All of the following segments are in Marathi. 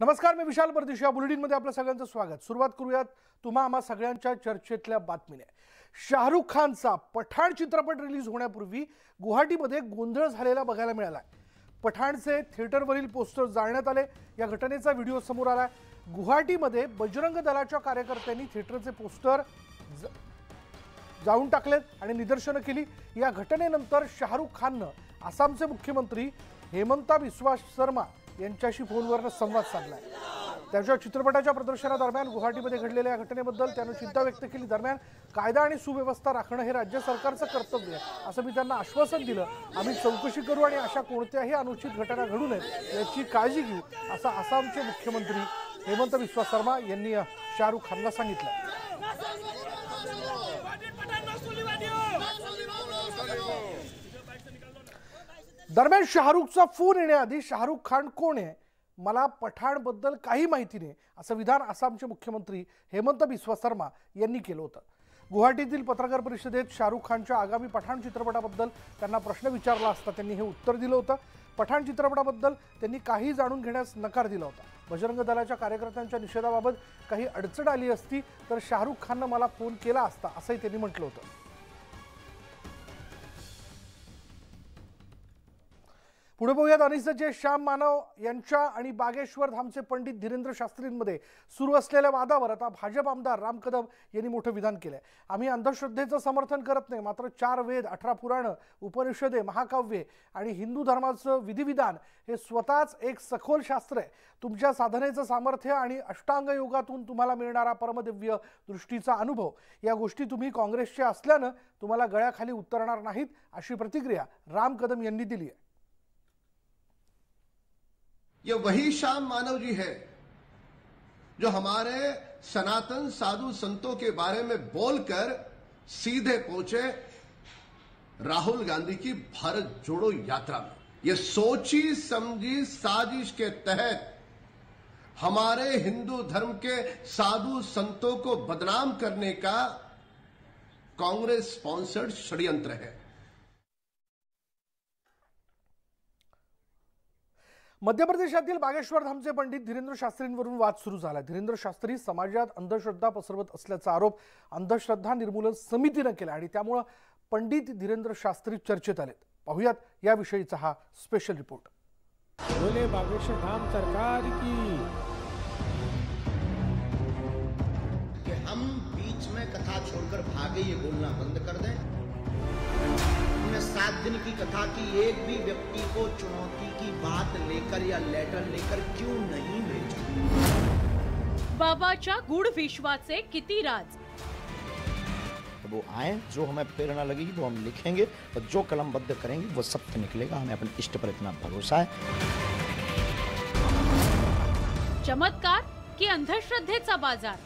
नमस्कार, मी विशाल परदेशी. या बुलेटिनमध्ये आपलं सगळ्यांचं स्वागत. सुरुवात करूयात तुम्हा आम्हा सगळ्यांच्या चर्चेतल्या बातमीने. शाहरुख खानचा पठाण चित्रपट रिलीज होण्यापूर्वी गुवाहाटीमध्ये गोंधळ झालेला बघायला मिळाला. पठाणचे थिएटरवरील पोस्टर जाळण्यात आले. या घटनेचा व्हिडिओ समोर आला. गुवाहाटीमध्ये बजरंग दलाच्या कार्यकर्त्यांनी थिएटरचे पोस्टर जाळून टाकलेत आणि निदर्शनं केली. या घटनेनंतर शाहरुख खाननं आसामचे मुख्यमंत्री हेमंता बिस्वा शर्मा यांच्याशी फोनवरनं संवाद साधलाय. त्याच्या चित्रपटाच्या प्रदर्शनादरम्यान गुवाहाटीमध्ये घडलेल्या या घटनेबद्दल त्यानं चिंता व्यक्त केली. दरम्यान कायदा आणि सुव्यवस्था राखणं हे राज्य सरकारचं कर्तव्य आहे असं मी त्यांना आश्वासन दिलं. आम्ही चौकशी करू आणि अशा कोणत्याही अनुचित घटना घडू नयेत याची काळजी घेऊ असं आसामचे मुख्यमंत्री हेमंत बिस्वा शर्मा यांनी शाहरुख खानला सांगितलं. दरम्यान शाहरुखचा फोन येण्याआधी शाहरुख खान कोण आहे, मला पठाणबद्दल काही माहिती नाही असं विधान आसामचे मुख्यमंत्री हेमंत बिस्वा शर्मा यांनी केलं होतं. गुवाहाटीतील पत्रकार परिषदेत शाहरुख खानच्या आगामी पठाण चित्रपटाबद्दल त्यांना प्रश्न विचारला असता त्यांनी हे उत्तर दिलं होतं. पठाण चित्रपटाबद्दल त्यांनी काही जाणून घेण्यास नकार दिला होता. बजरंग दलाच्या कार्यकर्त्यांच्या निषेधाबाबत काही अडचण आली असती तर शाहरुख खाननं मला फोन केला असता असंही त्यांनी म्हटलं होतं. पुढे बघूयात. अनिसचे श्याम मानव यांच्या आणि बागेश्वर धामचे पंडित धीरेंद्र शास्त्रींमध्ये सुरू असलेल्या वादावर आता भाजप आमदार राम कदम यांनी मोठं विधान केलंय. आम्ही अंधश्रद्धेचं समर्थन करत नाही, मात्र 4 वेद, 18 पुराणं, उपनिषदे, महाकाव्ये आणि हिंदू धर्माचं विधिविधान हे स्वतःच एक सखोल शास्त्र आहे. तुमच्या साधनेचं सामर्थ्य आणि अष्टांग योगातून तुम्हाला मिळणारा परमदिव्य दृष्टीचा अनुभव या गोष्टी तुम्ही काँग्रेसचे असल्यानं तुम्हाला गळ्याखाली उतरणार नाहीत अशी प्रतिक्रिया राम कदम यांनी दिली आहे. ये वही श्याम मानव जी है जो हमारे सनातन साधु संतों के बारे में बोलकर सीधे पहुंचे राहुल गांधी की भारत जोड़ो यात्रा में. ये सोची समझी साजिश के तहत हमारे हिंदू धर्म के साधु संतों को बदनाम करने का कांग्रेस स्पॉन्सर्ड षड्यंत्र है. मध्य प्रदेशातील बागेश्वर धामचे पंडित धीरेंद्र शास्त्रींवरून वाद सुरू झाला. धीरेंद्र शास्त्री समाजात अंधश्रद्धा पसरवत असल्याचा आरोप अंधश्रद्धा निर्मूलन समितीने केला आणि त्यामुळे पंडित धीरेंद्र शास्त्री चर्चेत आलेत. पाहूयात याविषयीचा हा स्पेशल रिपोर्ट. बोले बागेश्वर धाम सरकार की. कि हम बीच में कथा छोड़कर भागे ये बोलना बंद कर दें. हमने 7 दिन की कथा की, एक भी व्यक्ति को चुनौती की बात लेकर या लेटर लेकर क्यों नहीं भेजा. बाबाच्या गूढ विश्वाचे किती राज. वो आए, जो हमें प्रेरणा लगेगी वो हम लिखेंगे और जो कलमबद्ध करेंगे वो सत्य निकलेगा. हमें अपने इष्ट पर इतना भरोसा है. चमत्कार की अंधश्रद्धेचा बाजार.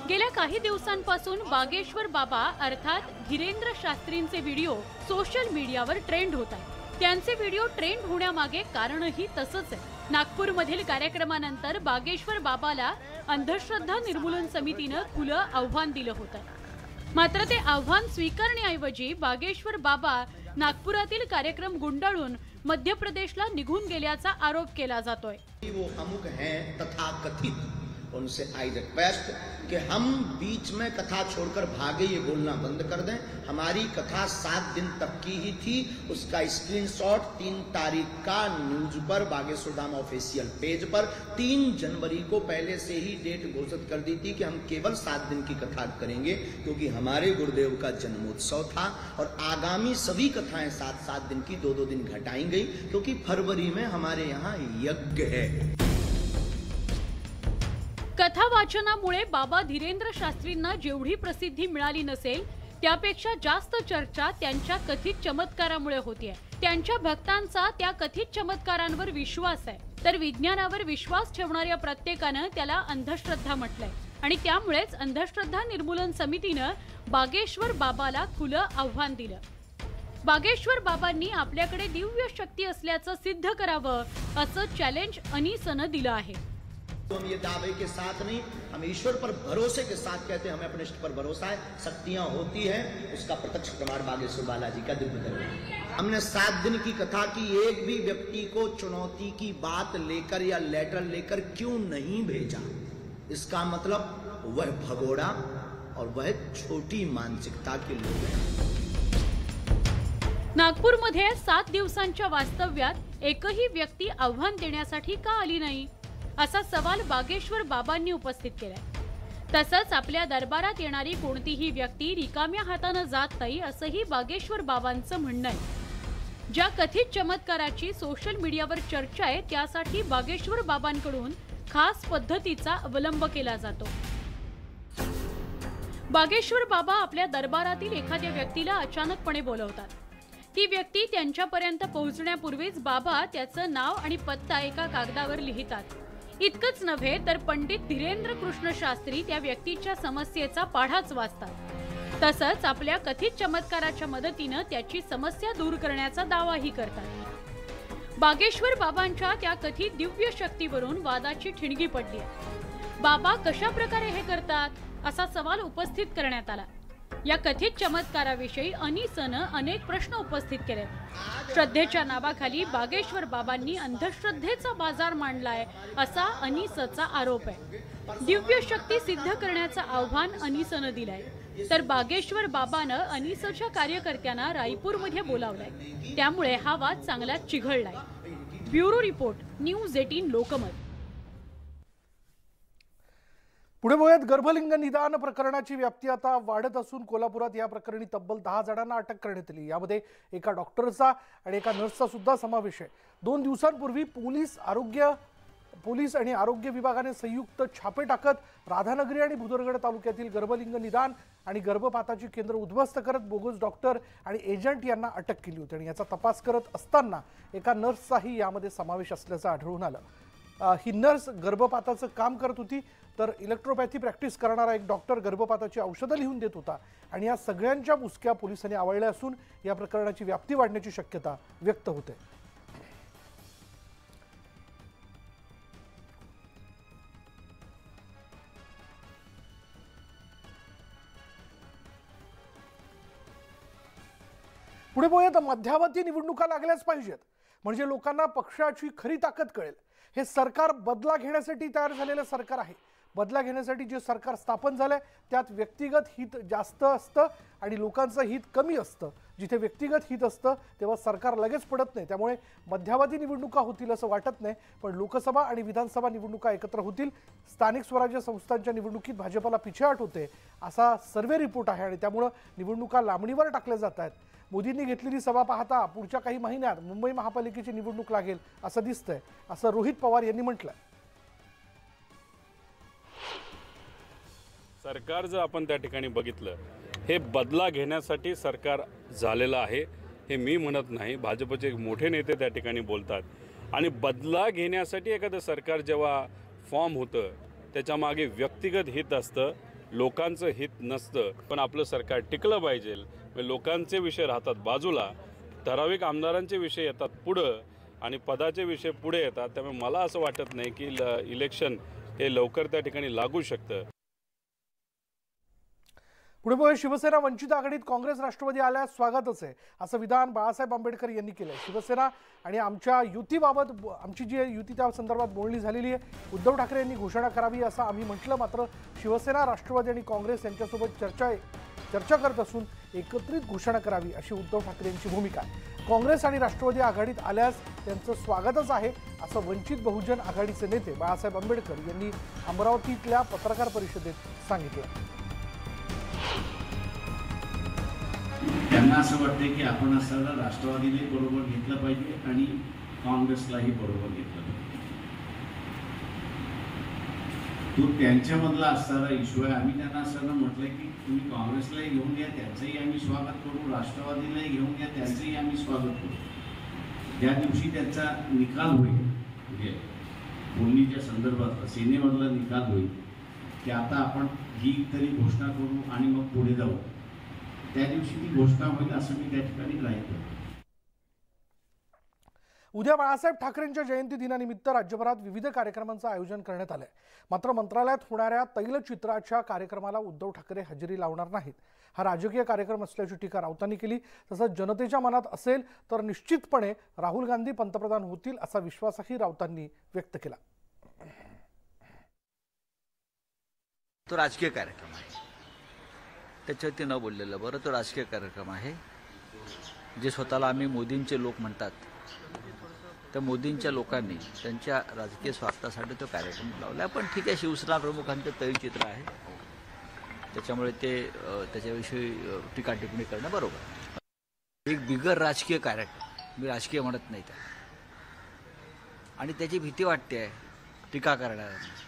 गेल्या काही दिवसांपासून बागेश्वर बाबा अर्थात धीरेंद्र शास्त्रींचे व्हिडिओ सोशल मीडियावर ट्रेंड होत आहेत. त्यांचे व्हिडिओ ट्रेंड होण्यामागे कारणही तसंच आहे. नागपूरमधील कार्यक्रमानंतर बागेश्वर बाबाला अंधश्रद्धा निर्मूलन समितीनं खुलं आव्हान दिलं होतं. मात्र ते आव्हान स्वीकारण्याऐवजी बागेश्वर बाबा नागपुरातील कार्यक्रम गुंडाळून मध्य प्रदेशला निघून गेल्याचा आरोप केला जातोय. वो अमुक हैं तथाकथित, उनसे आई रिक्वेस्ट कि हम बीच में कथा छोड़कर भागे ये बोलना बंद कर दें. हमारी कथा 7 दिन तक की ही थी. उसका स्क्रीनशॉट 3 तारीख का न्यूज पर बागेश्वर धाम ऑफिशियल पेज पर 3 जनवरी को पहले से ही डेट घोषित कर दी थी कि हम केवल 7 दिन की कथा करेंगे क्योंकि हमारे गुरुदेव का जन्मोत्सव था. और आगामी सभी कथाएं 7-7 दिन की 2-2 दिन घटाई गई क्योंकि फरवरी में हमारे यहाँ यज्ञ है. कथा वाचनामुळे बाबा धीरेंद्र शास्त्रींना जेवढी प्रसिद्धी मिळाली नसेल त्यापेक्षा जास्त चर्चा त्यांच्या कथित चमत्कारामुळे होतीये. त्यांच्या भक्तांचा त्या कथित चमत्कारांवर विश्वास आहे, तर विज्ञानावर विश्वास ठेवणाऱ्या प्रत्येकानं त्याला अंधश्रद्धा म्हटलंय आणि त्यामुळेच अंधश्रद्धा निर्मूलन समितीनं बागेश्वर बाबाला खुलं आव्हान दिलं. बागेश्वर बाबांनी आपल्याकडे दिव्य शक्ती असल्याचं सिद्ध करावं असं चॅलेंज अनिसनं दिलं आहे. तो हम ये दावे के साथ नहीं, हम ईश्वर पर भरोसे के साथ कहते हैं हमें अपने इष्ट पर भरोसा है. शक्तियां होती हैं, उसका प्रत्यक्ष प्रमाण बागेश्वर बालाजी का दिव्य दरबार. हमने 7 दिन की कथा की, एक भी व्यक्ति को चुनौती की बात लेकर या लेटर लेकर क्यों नहीं भेजा? इसका मतलब वह भगोड़ा और वह छोटी मानसिकता के लोग हैं। नागपूरमध्ये 7 दिवसांच्या वास्तव्यात एकही व्यक्ती आव्हान देण्यासाठी का आली नाही, असा सवाल बागेश्वर बाबांनी उपस्थित केलाय। तसंच आपल्या दरबारात येणारी कोणतीही व्यक्ती रिकाम्या हाताने जात नाही, असंही बागेश्वर बाबांचं म्हणणं आहे। ज्या कथित चमत्काराची सोशल मीडियावर चर्चा आहे, त्यासाठी बागेश्वर बाबांकडून खास पद्धतीचा अवलंब केला जातो। बागेश्वर बाबा आपल्या दरबारातील एखाद्या व्यक्तीला अचानकपणे बोलवतात। ती व्यक्ती त्यांच्यापर्यंत पोहोचण्यापूर्वीच बाबा त्याचं नाव आणि पत्ता एका कागदावर लिहितात। इतकंच नव्हे तर पंडित धीरेंद्र कृष्ण शास्त्री त्या व्यक्तीच्या समस्येचा पाढाच वाचतात। तसंच आपल्या कथित चमत्काराच्या मदतीने त्याची समस्या दूर करण्याचा दावाही करतात। बागेश्वर बाबांच्या त्या कथित दिव्य शक्तीवरून वादाची ठिणगी पडली आहे। बाबा कशा प्रकारे हे करतात, असा सवाल उपस्थित करण्यात आला। या कथित चमत्काराविषयी अनिसनं अनेक प्रश्न उपस्थित केले। श्रद्धेच्या नावाखाली बागेश्वर बाबांनी अंधश्रद्धेचा बाजार मांडलाय, असा अनिसचा आरोप आहे। दिव्य शक्ती सिद्ध करण्याचं आव्हान अनिसनं दिलंय, तर बागेश्वर बाबानं अनिसच्या कार्यकर्त्यांना रायपूरमध्ये बोलावलंय। त्यामुळे हा वाद चांगलाच चिघळलाय। Bureau report, news 18 Lokmat. पुढे बघूयात, गर्भलिंग निदान प्रकरणाची व्याप्ती आता वाढत असून कोल्हापुरात या प्रकरणी तब्बल 10 जणांना अटक करण्यात आली। यामध्ये एका डॉक्टरचा आणि एका नर्सचा सुद्धा समावेश आहे। 2 दिवसांपूर्वी पोलीस आणि आरोग्य विभागाने संयुक्त छापे टाकत राधानगरी आणि भुदरगड तालुक्यातील गर्भलिंग निदान आणि गर्भपाताची केंद्र उद्ध्वस्त करत बोगस डॉक्टर आणि एजंट यांना अटक केली होती। आणि याचा तपास करत असताना एका नर्सचाही यामध्ये समावेश असल्याचं आढळून आलं। ही नर्स गर्भपाताचं काम करत होती, तर इलेक्ट्रोपॅथी प्रॅक्टिस करणारा एक डॉक्टर गर्भपाताची औषधं लिहून देत होता। आणि या सगळ्यांच्या मुसक्या पोलिसांनी आवळल्या असून या प्रकरणाची व्याप्ती वाढण्याची शक्यता व्यक्त होते। पुढे बघूयात, मध्यावधी निवडणुका लागल्याच पाहिजेत, म्हणजे लोकांना पक्षाची खरी ताकद कळेल। हे सरकार बदला घेण्यासाठी तयार झालेलं सरकार आहे। बदला घेण्यासाठी जे सरकार स्थापन झालंय त्यात व्यक्तिगत हित जास्त असतं आणि लोकांचं हित कमी असतं। जिथे व्यक्तिगत हित असतं तेव्हा सरकार लगेच पडत नाही। त्यामुळे मध्यावधी निवडणुका होतील असं वाटत नाही, पण लोकसभा आणि विधानसभा निवडणुका एकत्र होतील। स्थानिक स्वराज्य संस्थांच्या निवडणुकीत भाजपला पिछेहाट होते असा सर्वे रिपोर्ट आहे आणि त्यामुळे निवडणुका लांबणीवर टाकल्या जात आहेत। मोदींनी घेतलेली सभा पाहता पुढच्या काही महिन्यात मुंबई महापालिकेची निवडणूक लागेल असं दिसतंय, असं रोहित पवार यांनी म्हटलं। सरकार जर आपण त्या ठिकाणी बघितलं, हे बदला घेण्यासाठी सरकार झालेलं आहे हे मी म्हणत नाही। भाजपचे मोठे नेते त्या ठिकाणी बोलतात आणि बदला घेण्यासाठी एखादं सरकार जेव्हा फॉर्म होतं त्याच्या मागे व्यक्तिगत हित असतं, लोकांचं हित नसतं। पण आपलं सरकार टिकलं पाहिजे, लोकांचे विषय राहतात बाजूला, ठराविक आमदारांचे विषय येतात पुढं आणि पदाचे विषय पुढे येतात। त्यामुळे मला असं वाटत नाही की इलेक्शन हे लवकर त्या ठिकाणी लागू शकतं। पुढे बघूया, शिवसेना वंचित आघाडीत काँग्रेस राष्ट्रवादी आल्यास स्वागतच आहे असं विधान बाळासाहेब आंबेडकर यांनी केलंय। शिवसेना आणि आमच्या युतीबाबत आमची जी युती त्या संदर्भात बोलणी झालेली आहे। उद्धव ठाकरे यांनी घोषणा करावी असं आम्ही म्हटलं, मात्र शिवसेना राष्ट्रवादी आणि काँग्रेस यांच्यासोबत चर्चा करत असून एकत्रित घोषणा करावी अशी उद्धव ठाकरे यांची भूमिका आहे। काँग्रेस आणि राष्ट्रवादी आघाडीत आल्यास त्यांचं स्वागतच आहे असं वंचित बहुजन आघाडीचे नेते बाळासाहेब आंबेडकर यांनी अमरावतीतल्या पत्रकार परिषदेत सांगितलं। त्यांना असं वाटतं की आपण असताना राष्ट्रवादीने बरोबर घेतलं पाहिजे आणि काँग्रेसलाही बरोबर घेतलं पाहिजे। तो त्यांच्यामधला असणारा इश्यू आहे। आम्ही त्यांना असताना म्हटलं की तुम्ही काँग्रेसलाही घेऊन या, त्यांचंही आम्ही स्वागत करू, राष्ट्रवादीलाही घेऊन या, त्यांचंही आम्ही स्वागत करू। ज्या दिवशी त्यांचा निकाल होईल, म्हणजे बोलणीच्या संदर्भात सेनेमधला निकाल होईल की आता आपण ही तरी घोषणा करू आणि मग पुढे जाऊ, त्या दिवशी ती घोषणा होईल असं मी त्या ठिकाणी ग्राह्य करतो। उद्या बाळासाहेब ठाकरेंच्या जयंती दिनानिमित्त राज्यभरात विविध कार्यक्रमांचं आयोजन करण्यात आलंय. मात्र मंत्रालयात होणाऱ्या तैलचित्राच्या कार्यक्रमाला उद्धव ठाकरे हजेरी लावणार नाहीत. हा राजकीय कार्यक्रम असल्याची टीका राऊतांनी केली. तसंच जनतेच्या मनात असेल तर निश्चितपणे राहुल गांधी पंतप्रधान होतील असा विश्वासही राऊतांनी व्यक्त केला. तो राजकीय कार्यक्रम आहे, त्याच्यावरती न बोललेलं बरं. तो राजकीय कार्यक्रम आहे. जे स्वतःला आम्ही मोदींचे लोक म्हणतात, त्या मोदींच्या लोकांनी त्यांच्या राजकीय स्वार्थासाठी तो कार्यक्रम लावला. पण ठीक आहे, शिवसेना प्रमुखांचं तैलचित्र आहे, त्याच्यामुळे ते त्याच्याविषयी टीका टिप्पणी करणं बरोबर. एक बिगर राजकीय कार्यक्रम, मी राजकीय म्हणत नाही त्याला, आणि त्याची भीती वाटते आहे टीका करणाऱ्यांना.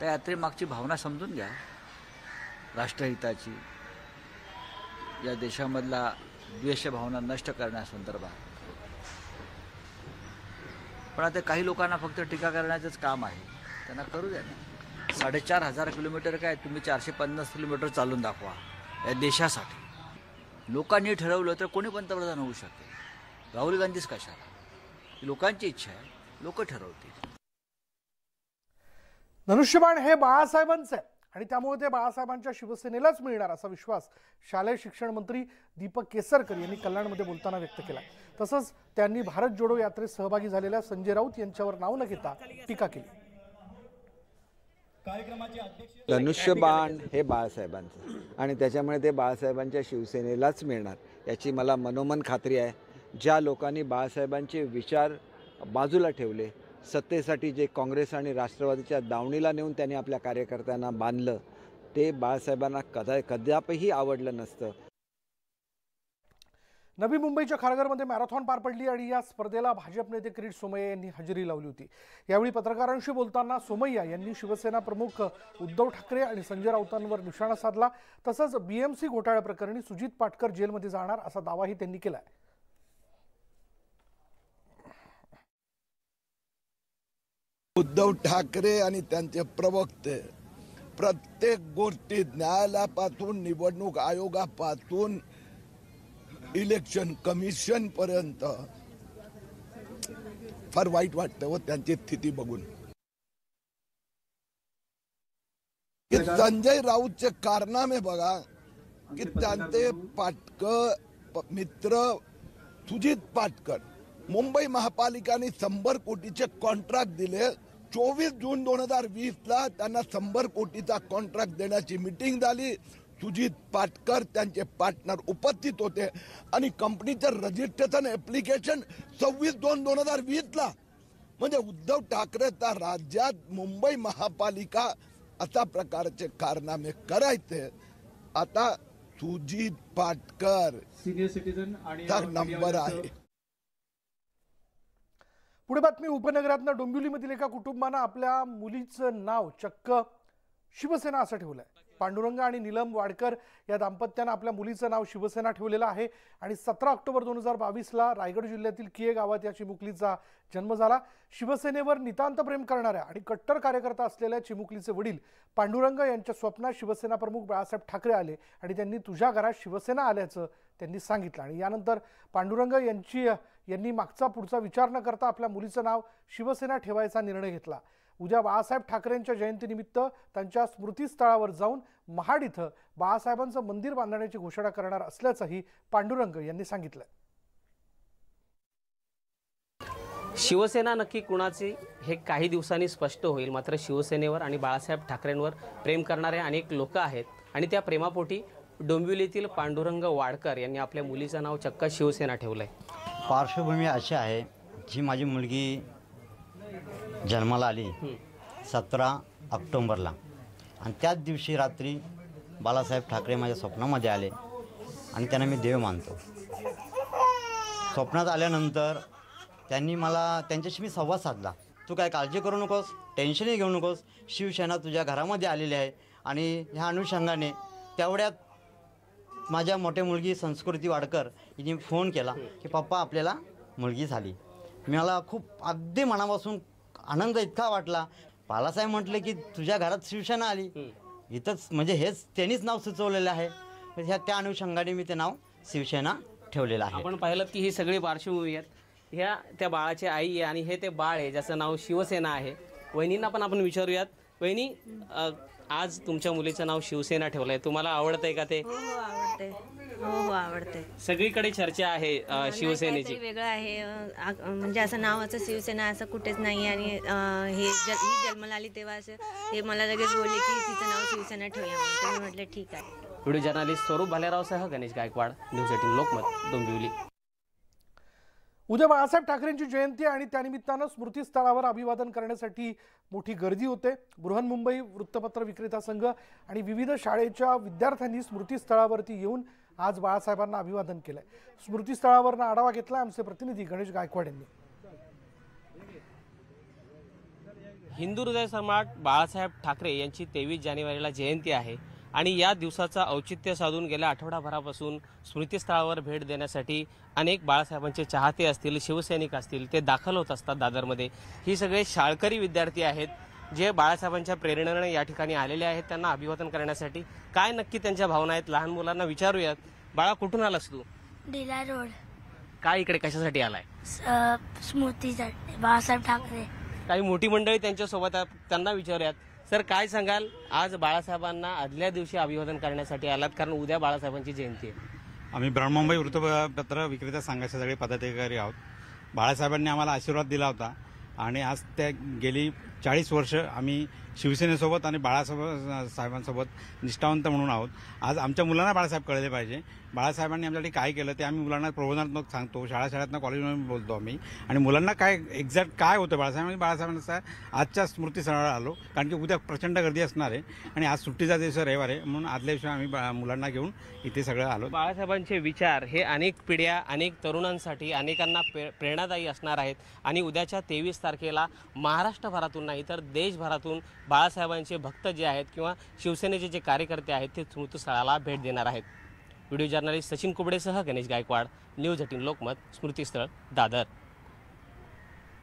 त्या यात्रेमागची भावना समजून घ्या, राष्ट्रहिताची, या देशामधला द्वेष भावना नष्ट करण्यासंदर्भात. पण आता काही लोकांना फक्त टीका करण्याचंच काम आहे, त्यांना करू द्या ना. 4,500 किलोमीटर काय, तुम्ही 450 किलोमीटर चालून दाखवा या देशासाठी. लोकांनी ठरवलं तर कोणी पंतप्रधान होऊ शकेल. राहुल गांधीच कशाला, लोकांची इच्छा आहे, लोक ठरवतील. धनुष्यबाण हे बाळासाहेबांचे आहे आणि त्यामुळे ते बाळासाहेबांच्या शिवसेनेलाच मिळणार असा विश्वास शालेय शिक्षण मंत्री दीपक केसरकर यांनी कल्याणमध्ये बोलताना व्यक्त केला. तसंच त्यांनी भारत जोडो यात्रेत सहभागी झालेल्या संजय राऊत यांच्यावर नाव न घेता टीका केली. धनुष्यबाण हे बाळासाहेबांचं आणि त्याच्यामुळे ते बाळासाहेबांच्या शिवसेनेलाच मिळणार याची मला मनोमन खात्री आहे. ज्या लोकांनी बाळासाहेबांचे विचार बाजूला ठेवले, सत्तेसाठी जे काँग्रेस आणि राष्ट्रवादीच्या दावणीला नेऊन त्यांनी आपल्या कार्यकर्त्यांना बांधलं, ते बाळासाहेबांना कदापिही आवडलं नसतं. नवी मुंबईच्या खारघरमध्ये मॅरेथॉन पार पडली आणि या स्पर्धेला भाजप नेते किरीट सोमय्या यांनी हजेरी लावली होती. यावेळी पत्रकारांशी बोलताना सोमय्या यांनी शिवसेना प्रमुख उद्धव ठाकरे आणि संजय राऊतांवर निशाणा साधला. तसंच BMC घोटाळ्याप्रकरणी सुजित पाटकर जेलमध्ये जाणार असा दावाही त्यांनी केलाय. उद्धव ठाकरे आणि त्यांचे प्रवक्ते प्रत्येक गोष्टीत न्यायालयापासून निवडणूक आयोगापासून इलेक्शन कमिशन पर्यंत फार वाईट वाटतं व त्यांची स्थिती बघून. संजय राऊतचे कारनामे बघा की त्यांचे पाटकर मित्र सुजित पाटकर, मुंबई महापालिकाने 100 कोटीचे कॉन्ट्रॅक्ट दिले. 24 जून 2020 त्यांना 100 कोटीचा कॉन्ट्रॅक्ट देण्याची मीटिंग झाली. सुजित पाटकर त्यांचे पार्टनर उपस्थित होते आणि कंपनीचं रजिस्ट्रेशन ऍप्लिकेशन 26/2/2020 म्हणजे उद्धव ठाकरेचा राज्यात मुंबई महापालिका अशा प्रकारचे कारनामे करायचे. आता सुजित पाटकर सिनियर सिटीजन आणि नंबर आहे. पुढे बातमी उपनगरातनं डोंबिवलीमधील एका कुटुंबानं आपल्या मुलीचं नाव चक्क शिवसेना असं ठेवलंय. पांडुरंग आणि नीलम वाडकर या दाम्पत्यानं आपल्या मुलीचं नाव शिवसेना ठेवलेलं आहे आणि 17 ऑक्टोबर 2022 रायगड जिल्ह्यातील किये गावात या चिमुकलीचा जन्म झाला. शिवसेनेवर नितांत प्रेम करणाऱ्या आणि कट्टर कार्यकर्ता असलेल्या चिमुकलीचे वडील पांडुरंग यांच्या स्वप्नात शिवसेना प्रमुख बाळासाहेब ठाकरे आले आणि त्यांनी तुझ्या घरात शिवसेना आल्याचं त्यांनी सांगितलं. आणि यानंतर पांडुरंग यांनी मागचा पुढचा विचार न करता आपल्या मुलीचं नाव शिवसेना ठेवायचा निर्णय घेतला. उद्या बाळासाहेब ठाकरेंच्या जयंतीनिमित्त त्यांच्या स्मृतीस्थळावर जाऊन महाड इथं बाळासाहेबांचं मंदिर बांधण्याची घोषणा करणार असल्याचंही पांडुरंग यांनी सांगितलं. शिवसेना नक्की कुणाची हे काही दिवसांनी स्पष्ट होईल. मात्र शिवसेनेवर आणि बाळासाहेब ठाकरेंवर प्रेम करणारे अनेक लोक आहेत आणि त्या प्रेमापोटी डोंबिवलीतील पांडुरंग वाडकर यांनी आपल्या मुलीचं नाव चक्क शिवसेना ठेवलंय. पार्श्वभूमी अशी आहे, जी माझी मुलगी जन्माला आली 17 ऑक्टोबरला आणि त्याच दिवशी रात्री बाळासाहेब ठाकरे माझ्या स्वप्नामध्ये आले आणि त्यांना मी देव मानतो. स्वप्नात आल्यानंतर त्यांनी त्यांच्याशी मी संवाद साधला. तू काय काळजी करू नकोस, टेन्शनही घेऊ नकोस, शिवसेना तुझ्या घरामध्ये आलेली आहे. आणि ह्या अनुषंगाने तेवढ्यात माझ्या मोठ्या मुलगी संस्कृती वाडकर हिने फोन केला की पप्पा आपल्याला मुलगी झाली. मला खूप अगदी मनापासून आनंद इतका वाटला. बाळासाहेब म्हटले की तुझ्या घरात शिवसेना आली, इथंच म्हणजे हेच त्यांनीच नाव सुचवलेलं आहे. त्या अनुषंगाने मी ते नाव शिवसेना ठेवलेलं आहे. आपण पाहिलं की ही सगळी पार्श्वभूमी आहेत. ह्या त्या बाळाची आई आहे आणि हे ते बाळ आहे ज्याचं नाव शिवसेना आहे. वहिनींना पण आपण विचारूयात. वहिनी, आज तुमच्या मुलीचं नाव शिवसेना ठेवलंय, तुम्हाला आवडतंय का ते? हो आवडतंय. हो आवडतंय. सगळीकडे चर्चा आहे शिवसेनेची. वेगळं आहे म्हणजे असं नावाचं शिवसेना असं कुठेच नाही. आणि ही जन्माला आली तेव्हा असं हे मला लगेच बोलले की तिचं नाव शिवसेना ठेवूया म्हणून. मी म्हटलं ठीक आहे. व्हिडिओ जर्नलिस्ट स्वरूप भालेरावसह गणेश गायकवाड, न्यूज 18 लोकमत, डोंबिवली. उद्या बाळासाहेब ठाकरेंची जयंती आणि त्यानिमित्तानं स्मृतीस्थळावर अभिवादन करण्यासाठी मोठी गर्दी होते. बृहन्मुंबई वृत्तपत्र विक्रेता संघ आणि विविध शाळेच्या विद्यार्थ्यांनी स्मृतीस्थळावरती येऊन आज बाळासाहेबांना अभिवादन केलंय. स्मृतीस्थळावरनं आढावा घेतला आमचे प्रतिनिधी गणेश गायकवाड यांनी. हिंदू हृदय सम्राट बाळासाहेब ठाकरे यांची 23 जानेवारीला जयंती आहे आणि या दिवसाचा औचित्य साधून गेल्या आठवडाभरापासून स्मृतीस्थळावर भेट देण्यासाठी अनेक बाळासाहेबांचे चाहते असतील, शिवसैनिक असतील, ते दाखल होत असतात दादरमध्ये. ही सगळे शाळकरी विद्यार्थी आहेत जे बाळासाहेबांच्या प्रेरणेने या ठिकाणी आलेले आहेत त्यांना अभिवादन करण्यासाठी. काय नक्की त्यांच्या भावना आहेत लहान मुलांना विचारूयात. बाळा, कुठून आलास तू? डिला रोड. काय इकडे कशासाठी आलाय? स्मृतीसाठी बाळासाहेब ठाकरे. काही मोठी मंडळी त्यांच्यासोबत आहेत, त्यांना विचारूयात. सर, काय सांगाल, आज बाळासाहेबांना आदल्या दिवशी अभिवादन करण्यासाठी आलात कारण उद्या बाळासाहेबांची जयंती आहे? आम्ही ब्रह्ममुंबई वृत्तपत्र विक्रेता संघाचे सगळे पदाधिकारी आहोत. बाळासाहेबांनी आम्हाला आशीर्वाद दिला होता आणि आज त्या गेली 40 वर्ष आम्ही शिवसेनेसोबत आणि बाळासाहेबांसोबत निष्ठावंत म्हणून आहोत. आज आमच्या मुलांना बाळासाहेब कळले पाहिजे. बाळासाहेबांनी आमच्यासाठी काय केलं ते आम्ही मुलांना प्रबोधनात्मक सांगतो. शाळेतनं कॉलेजमध्ये बोलतो आम्ही आणि मुलांना काय एक्झॅक्ट काय होतं बाळासाहेबांचा आजच्या स्मृतीस्थळावर आलो कारण की उद्या प्रचंड गर्दी असणार आहे आणि आज सुट्टीचा दिवस रविवार आहे म्हणून आदल्या दिवशी आम्ही मुलांना घेऊन इथे सगळं आलो. बाळासाहेबांचे विचार हे अनेक पिढ्या, अनेक तरुणांसाठी अनेकांना प्रेरणादायी असणार आहेत आणि उद्याच्या 23 तारखेला महाराष्ट्रभरातून नाही तर देशभरातून बाळासाहेबांचे भक्त जे आहेत किंवा शिवसेनेचे जे कार्यकर्ते आहेत ते स्मृतीस्थळाला भेट देणार आहेत. व्हिडिओ जर्नलिस्ट सचिन कुबडेसह गणेश गायकवाड, न्यूज 18 लोकमत, स्मृतीस्थळ, दादर.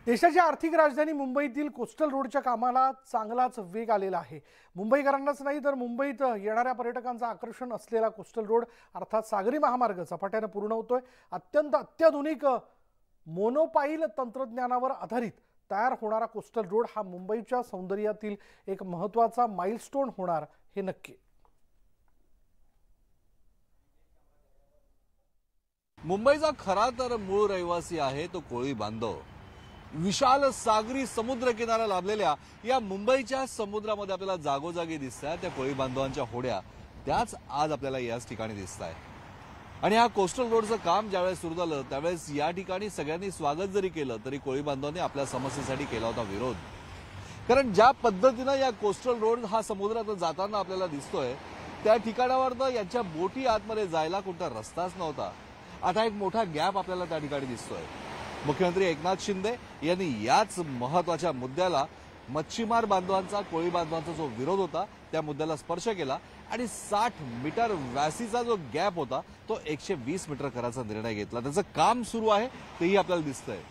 देशाची आर्थिक राजधानी मुंबईतील कोस्टल रोडच्या कामाला चांगलाच वेग आलेला आहे. मुंबईकरांनाच नाही तर मुंबईत येणाऱ्या पर्यटकांचं आकर्षण असलेला कोस्टल रोड अर्थात सागरी महामार्ग झपाट्यानं पूर्ण होतोय. अत्याधुनिक मोनोपाईल तंत्रज्ञानावर आधारित तयार होणारा कोस्टल रोड हा मुंबईच्या सौंदर्यातील एक महत्त्वाचा माइलस्टोन होणार हे नक्की. मुंबईचा खरा तर मूळ रहिवासी आहे तो कोळी बांधव. विशाल सागरी समुद्र किनारा लाभलेल्या या मुंबईच्या समुद्रामध्ये आपल्याला जागोजागी दिसतात त्या कोळी बांधवांच्या होड्या. त्याच आज आपल्याला याच ठिकाणी दिसत आहे. आणि हा कोस्टल रोडचं काम ज्यावेळेस सुरू झालं त्यावेळेस या ठिकाणी सगळ्यांनी स्वागत जरी केलं तरी कोळी बांधवांनी आपल्या समस्येसाठी केला होता विरोध. कारण ज्या पद्धतीनं या कोस्टल रोड हा समुद्रात जाताना आपल्याला दिसतोय त्या ठिकाणावर यांच्या बोटी आतमध्ये जायला कोणता रस्ताच नव्हता. आता एक मोठा गॅप आपल्याला त्या ठिकाणी दिसतोय. मुख्यमंत्री एकनाथ शिंदे यांनी याच महत्वाच्या मुद्द्याला मच्छीमार बांधवांचा, कोळी बांधवांचा जो विरोध होता त्या मुद्द्याला स्पर्श केला आणि 60 मीटर व्यासीचा जो गॅप होता तो 120 मीटर करायचा निर्णय घेतला. त्याचं काम सुरू आहे तेही आपल्याला दिसतंय.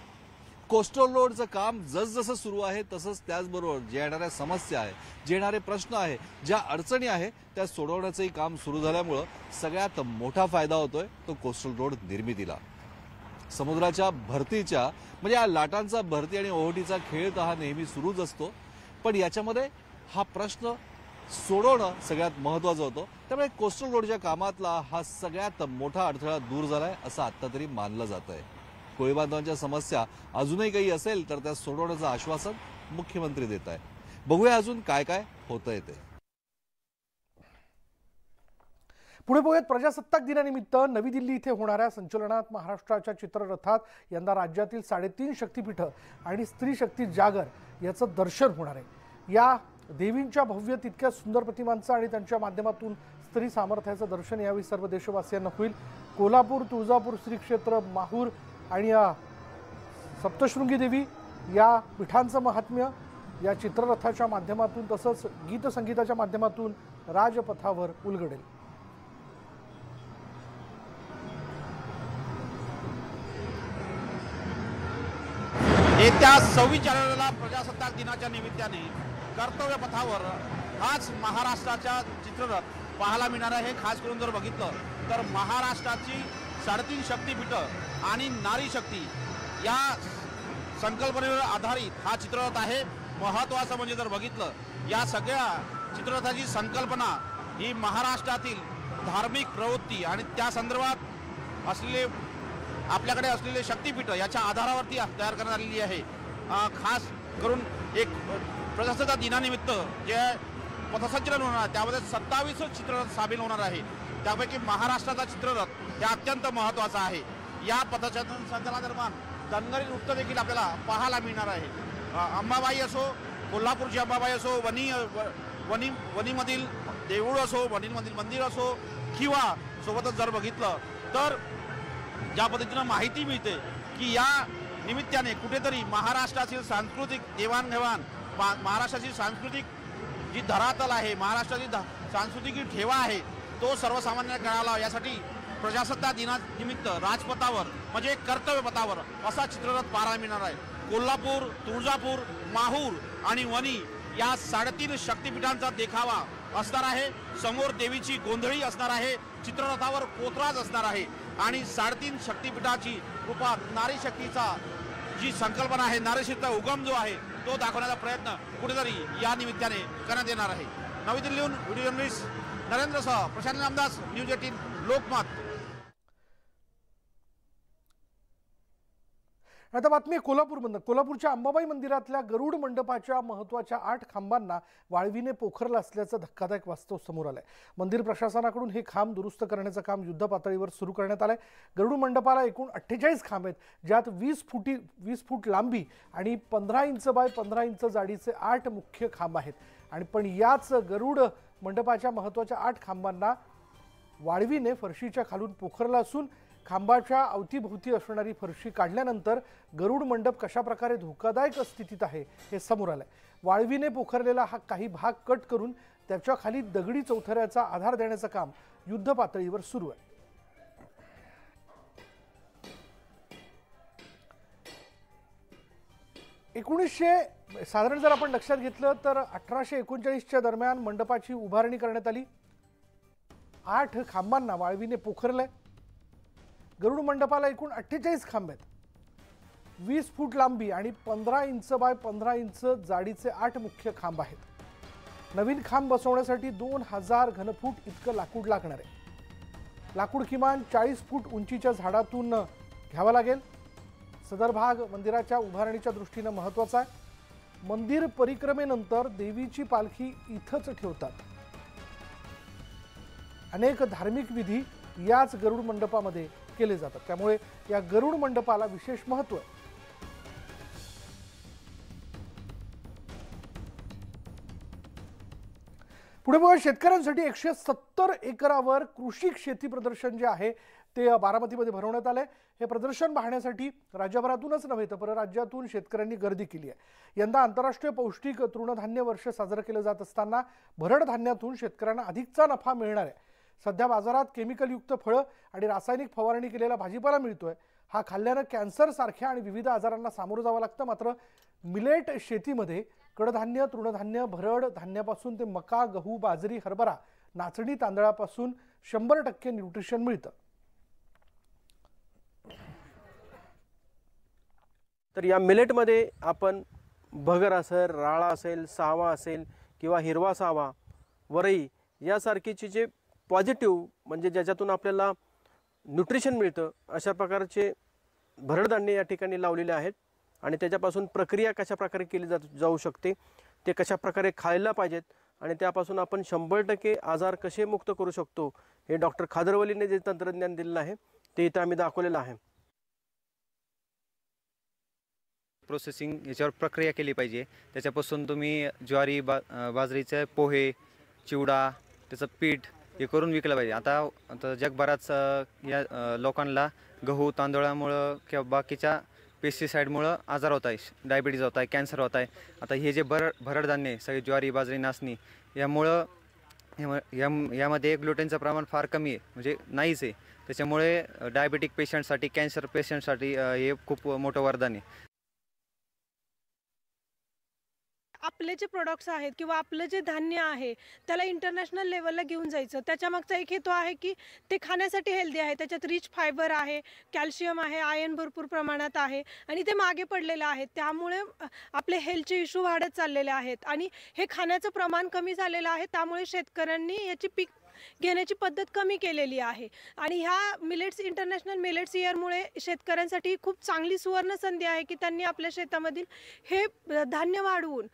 कोस्टल रोडचं काम जसजसं सुरू आहे तसंच त्याचबरोबर जे येणाऱ्या समस्या आहे, जे येणारे प्रश्न आहे, ज्या अडचणी आहे त्या सोडवण्याचंही काम सुरू झाल्यामुळं सगळ्यात मोठा फायदा होतोय तो कोस्टल रोड निर्मितीला. समुद्राच्या भरतीच्या म्हणजे या लाटांचा भरती आणि ओहोटीचा खेळ तर हा नेहमी सुरूच असतो पण याच्यामध्ये हा प्रश्न सोडवणं सगळ्यात महत्वाचं होतं. त्यामुळे कोस्टल रोडच्या कामातला हा सगळ्यात मोठा अडथळा दूर झालाय असं आता तरी मानलं जात आहे. कोळी बांधवांच्या समस्या अजूनही काही असेल तर त्या सोडवण्याचं आश्वासन मुख्यमंत्री देत आहे. बघूया अजून काय काय होतंय ते. पुढे बघूयात प्रजासत्ताक दिनानिमित्त नवी दिल्ली इथे होणाऱ्या संचलनात महाराष्ट्राच्या चित्ररथात यंदा राज्यातील 3.5 शक्तिपीठं आणि स्त्री शक्ती जागर याचं दर्शन होणार आहे. या देवींच्या भव्य तितक्या सुंदर प्रतिमांचं आणि त्यांच्या माध्यमातून स्त्री सामर्थ्याचं दर्शन यावेळी सर्व देशवासियांना होईल. कोल्हापूर, तुळजापूर श्री क्षेत्र, माहूर आणि सप्तशृंगी देवी या पीठांचं महात्म्य या चित्ररथाच्या माध्यमातून तसंच गीतसंगीताच्या माध्यमातून राजपथावर उलगडेल. येत्या 26 जानेवारीला प्रजासत्ताक दिनाच्या निमित्ताने कर्तव्य पथावर हाच महाराष्ट्राच्या चित्ररथ पाहायला मिळणार आहे. खास करून जर बघितलं तर महाराष्ट्राची 3.5 शक्तिपीठं आणि नारी शक्ती या संकल्पनेवर आधारित हा चित्ररथ आहे। महत्त्वाचं म्हणजे जर बघितलं या सगळ्या चित्ररथाची संकल्पना ही महाराष्ट्रातील धार्मिक प्रवृत्ती आणि त्या संदर्भात असलेले आपल्याकडे असलेले शक्तिपीठ याच्या आधारावरती तयार करण्यात आलेली आहे। खास करून एक प्रजासत्ताक दिनानिमित्त जे पथसंचलन होणार आहे त्यामध्ये 27 चित्ररथ सामील होणार आहे। त्यापैकी महाराष्ट्राचा चित्ररथ हे अत्यंत महत्त्वाचा आहे। या पथसंचलनादरम्यान धनगरी नृत्य देखील आपल्याला पाहायला मिळणार आहे। अंबाबाई असो, कोल्हापूरची अंबाबाई असो, वणीमधील देऊळ असो, वणीमधील मंदिर असो किंवा सोबतच जर बघितलं तर ज्या पद्धतीनं माहिती मिळते की या निमित्ताने कुठेतरी महाराष्ट्रातील सांस्कृतिक देवाणघेवाण, महाराष्ट्राची सांस्कृतिक जी धरातल आहे, महाराष्ट्राची सांस्कृतिक ठेवा आहे तो सर्वसामान्य कळाला यासाठी प्रजासत्ताक दिनानिमित्त राजपथावर म्हणजे कर्तव्य पथावर असा चित्ररथ पाहायला मिळणार आहे। कोल्हापूर, तुळजापूर, माहूर आणि वणी या 3.5 शक्तिपीठांचा देखावा असणार आहे। समोर देवीची गोंधळी असणार आहे, चित्ररथावर कोतराज असणार आहे आणि 3.5 शक्तिपीठाची रूपात नारी शक्तीचा जी संकल्पना आहे, नारी शक्तीचा उगम जो आहे तो दाखवण्याचा प्रयत्न कुठेतरी या निमित्ताने करण्यात येणार आहे। नवी दिल्लीहून व्हिडिओ जर्नलिस्ट नरेंद्रसह प्रशांत रामदास, न्यूज 18 लोकमत। आता बातमी कोल्हापूरमधून। कोल्हापूरच्या अंबाबाई मंदिरातल्या गरुड मंडपाच्या महत्त्वाच्या 8 खांबांना वाळवीने पोखरलं असल्याचं धक्कादायक वास्तव समोर आलंय। मंदिर प्रशासनाकडून हे खांब दुरुस्त करण्याचं काम युद्धपातळीवर सुरू करण्यात आलंय। गरुड मंडपाला एकूण 48 खांब आहेत, ज्यात 20 फूट लांबी आणि 15 इंच बाय 15 इंच जाडीचे 8 मुख्य खांब आहेत। आणि पण याच गरुड मंडपाच्या महत्त्वाच्या 8 खांबांना वाळवीने फरशीच्या खालून पोखरलं असून खांबाच्या अवतीभोवती असणारी फरशी काढल्यानंतर गरुड मंडप कशा प्रकारे धोकादायक स्थितीत आहे हे समोर आलंय। वाळवीने पोखरलेला हा काही भाग कट करून त्याच्या खाली दगडी चौथऱ्याचा आधार देण्याचं काम युद्ध पातळीवर सुरू आहे। साधारण जर आपण लक्षात घेतलं तर 1839च्या दरम्यान मंडपाची उभारणी करण्यात आली। 8 खांबांना वाळवीने पोखरलंय। गरुड मंडपाला एकूण 48 खांब आहेत, 20 फूट लांबी आणि 15 इंच बाय 15 इंच जाडीचे 8 मुख्य खांब आहेत। नवीन खांब बसवण्यासाठी 2000 घनफूट इतकं लाकूड लागणार आहे। लाकूड किमान 40 फूट उंचीच्या झाडातून घ्यावा लागेल। सदर भाग मंदिराच्या उभारणीच्या दृष्टीने महत्त्वाचा आहे। मंदिर परिक्रमेनंतर देवीची पालखी इथंच ठेवतात। अनेक धार्मिक विधी याच गरुड मंडपामध्ये केले जातात, त्यामुळे या गरुड मंडपाला विशेष महत्त्व आहे। पुढे बघा, शेतकऱ्यांसाठी 170 एकरावर कृषी शेती प्रदर्शन जे आहे ते बारामतीमध्ये भरवण्यात आले। हे प्रदर्शन पाहण्यासाठी राज्यभरातूनच नव्हे तर परराज्यातून शेतकऱ्यांनी गर्दी केली आहे। यंदा आंतरराष्ट्रीय पौष्टिक तृणधान्य वर्ष साजरं केलं जात असताना भरड धान्यातून शेतकऱ्यांना अधिकचा नफा मिळणार आहे। सध्या बाजारात केमिकलयुक्त फळं आणि रासायनिक फवारणी केलेला भाजीपाला मिळतोय। हा खाल्ल्यानं कॅन्सर सारख्या आणि विविध आजारांना सामोरं जावं लागतं। मात्र मिलेट शेतीमध्ये कडधान्य, तृणधान्य, भरड धान्यापासून ते मका, गहू, बाजरी, हरभरा, नाचणी तांदळापासून 100% न्यूट्रिशन मिळतं। तर या मिलेटमध्ये आपण भगर असेल, राळा असेल, सावा असेल किंवा हिरवा सावा, वरई यासारखीचे जे पॉझिटिव्ह म्हणजे ज्याच्यातून आपल्याला न्यूट्रिशन मिळतं अशा प्रकारचे भरडधान्य या ठिकाणी लावलेले आहेत। आणि त्याच्यापासून प्रक्रिया कशा प्रकारे केली जाऊ शकते, ते कशा प्रकारे खायला पाहिजेत आणि त्यापासून आपण 100% आजार कसे मुक्त करू शकतो हे डॉक्टर खादरवलीने जे तंत्रज्ञान दिलेलं आहे ते इथं आम्ही दाखवलेलं आहे। प्रोसेसिंग याच्यावर प्रक्रिया केली पाहिजे। त्याच्यापासून तुम्ही ज्वारी, बाजरीचे पोहे, चिवडा, त्याचं पीठ हे करून विकलं पाहिजे। आता जगभरात या लोकांना गहू तांदळामुळं किंवा बाकीच्या पेस्टिसाईडमुळं आजार होत आहे, डायबिटीज होत आहे, कॅन्सर होत आहे। आता हे जे भरडधान्य सगळे ज्वारी, बाजरी, नाचणी यामुळं यामध्ये ग्लुटेनचं प्रमाण फार कमी आहे, म्हणजे नाहीच आहे। त्याच्यामुळे डायबिटिक पेशंटसाठी, कॅन्सर पेशंटसाठी हे खूप मोठं वरदान आहे। आपले जे प्रोडक्ट्स आहेत किंवा आपलं जे धान्य आहे त्याला इंटरनॅशनल लेवलला घेऊन जायचं. त्याच्यामागचा एक हेतू आहे की ते खाण्यासाठी हेल्दी आहे, त्याच्यात रिच फायबर आहे, कॅल्शियम आहे, आयर्न भरपूर प्रमाणात आहे आणि ते मागे पडलेले आहेत. त्यामुळे आपले हेल्थचे इश्यू वाढत चाललेले आहेत आणि हे खाण्याचं प्रमाण कमी झालेलं आहे. त्यामुळे शेतकऱ्यांनी याची पीक घेण्याची पद्धत कमी केलेली आहे आणि ह्या इंटरनॅशनल मिलेट्स इयरमुळे शेतकऱ्यांसाठी खूप चांगली सुवर्ण संधी आहे की त्यांनी आपल्या शेतामधील हे धान्य वाढवून,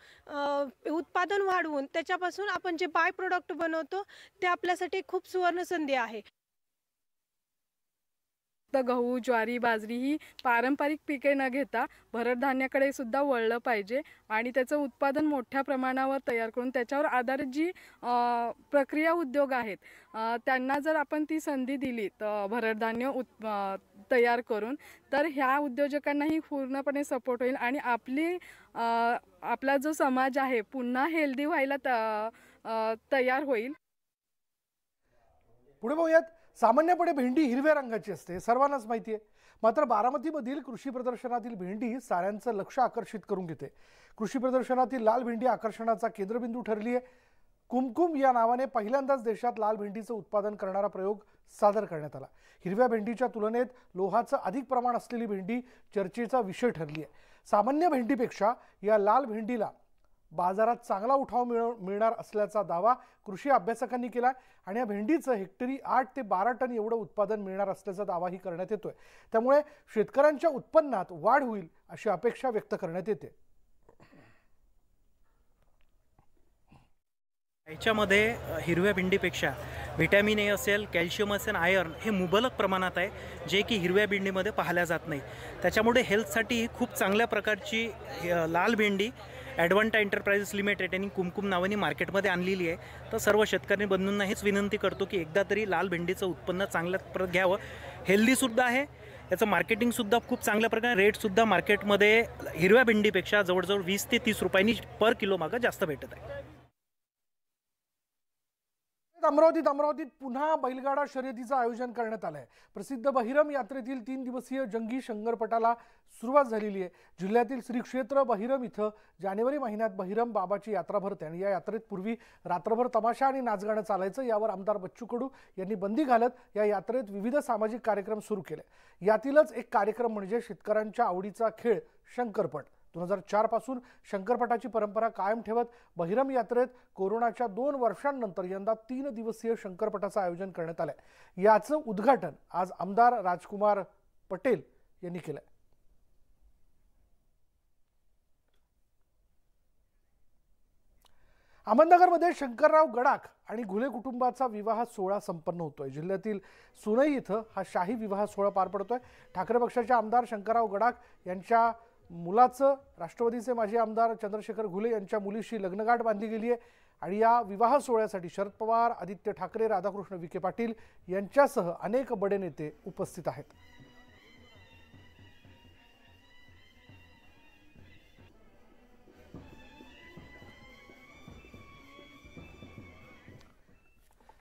उत्पादन वाढवून त्याच्यापासून आपण जे बाय प्रोडक्ट बनवतो ते आपल्यासाठी खूप सुवर्ण संधी आहे. गहू, ज्वारी, बाजरी ही पारंपरिक पिके न घेता भरड धान्याकडे सुद्धा वळलं पाहिजे आणि त्याचं उत्पादन मोठ्या प्रमाणावर तयार करून त्याच्यावर आधारित जी प्रक्रिया उद्योग आहेत त्यांना जर आपण ती संधी दिली तर भरड धान्य तयार करून, तर ह्या उद्योजकांनाही पूर्णपणे सपोर्ट होईल आणि आपला जो समाज आहे पुन्हा हेल्दी व्हायला तयार होईल. पुढे बघूयात. सामान्यपणे भेंडी हिरव्या रंगाची असते, सर्वांनाच माहिती आहे. मात्र बारामतीमधील कृषी प्रदर्शनातील भेंडी साऱ्यांचं लक्ष आकर्षित करून घेते. कृषी प्रदर्शनातील लाल भेंडी आकर्षणाचा केंद्रबिंदू ठरली आहे. कुमकुम या नावाने पहिल्यांदाच देशात लाल भेंडीचं उत्पादन करणारा प्रयोग सादर करण्यात आला. हिरव्या भेंडीच्या तुलनेत लोहाचं अधिक प्रमाण असलेली भेंडी चर्चेचा विषय ठरली आहे. सामान्य भेंडीपेक्षा या लाल भेंडीला बाजारात चांगला उठाव मिळणार असल्याचा दावा कृषी अभ्यासकांनी केला आणि या भेंडीचं हेक्टरी 8 ते 12 टन एवढं उत्पादन मिळणार असल्याचा दावाही करण्यात येतोय. त्यामुळे शेतकऱ्यांच्या उत्पन्नात वाढ होईल अशी अपेक्षा व्यक्त करण्यात येते. याच्यामध्ये हिरव्या भेंडीपेक्षा व्हिटॅमिन ए असेल, कॅल्शियम असेल, आयर्न हे मुबलक प्रमाणात आहे, जे की हिरव्या भेंडीमध्ये पाहिल्या जात नाही. त्याच्यामुळे हेल्थसाठी खूप चांगल्या प्रकारची लाल भेंडी ॲडव्हान्टा एंटरप्राइजेस लिमिटेड यांनी कुमकुम नावाने मार्केटमध्ये आणलेली आहे. तर सर्व शेतकरी बंधूंना हेच विनंती करतो की एकदा तरी लाल भेंडीचं उत्पन्न चांगल्या प्रकारे घ्यावं. हेल्दीसुद्धा आहे, याचं मार्केटिंगसुद्धा खूप चांगल्या प्रकारे, रेटसुद्धा मार्केटमध्ये हिरव्या भेंडीपेक्षा जवळजवळ 20 ते 30 रुपयांनी पर किलो मागं जास्त भेटत आहे. अमरावतीत पुन्हा बैलगाडा शर्यतीचं आयोजन करण्यात आलं आहे. प्रसिद्ध बहिरम यात्रेतील 3 दिवसीय जंगी शंकरपटाला सुरुवात झालेली आहे. जिल्ह्यातील श्री क्षेत्र बहिरम इथं जानेवारी महिन्यात बहिरम बाबाची यात्रा भरते आणि या यात्रेत पूर्वी रात्रभर तमाशा आणि नाचगाणं चालायचं. यावर आमदार बच्चू कडू यांनी बंदी घालत या यात्रेत विविध सामाजिक कार्यक्रम सुरू केले. यातीलच एक कार्यक्रम म्हणजे शेतकऱ्यांच्या आवडीचा खेळ शंकरपट. 2004 पासून शंकरपटाची परंपरा कायम ठेवत बहिरम यात्रेत कोरोनाच्या 2 वर्षांनंतर यंदा 3 दिवसीय शंकरपटाचं आयोजन करण्यात आलंय. याचं उद्घाटन आज आमदार राजकुमार पटेल यांनी केलंय. अहमदनगरमध्ये शंकरराव गडाख आणि घुले कुटुंबाचा विवाह सोहळा संपन्न होतोय. जिल्ह्यातील सुनई इथं हा शाही विवाह सोहळा पार पडतोय. ठाकरे पक्षाचे आमदार शंकरराव गडाख यांच्या मुलाचं राष्ट्रवादीचे माजी आमदार चंद्रशेखर घुले यांच्या मुलीशी लग्नगाठ बांधली गेली आहे आणि या विवाह सोहळ्यासाठी शरद पवार, आदित्य ठाकरे, राधाकृष्ण विखे पाटील यांच्यासह अनेक बडे नेते उपस्थित आहेत.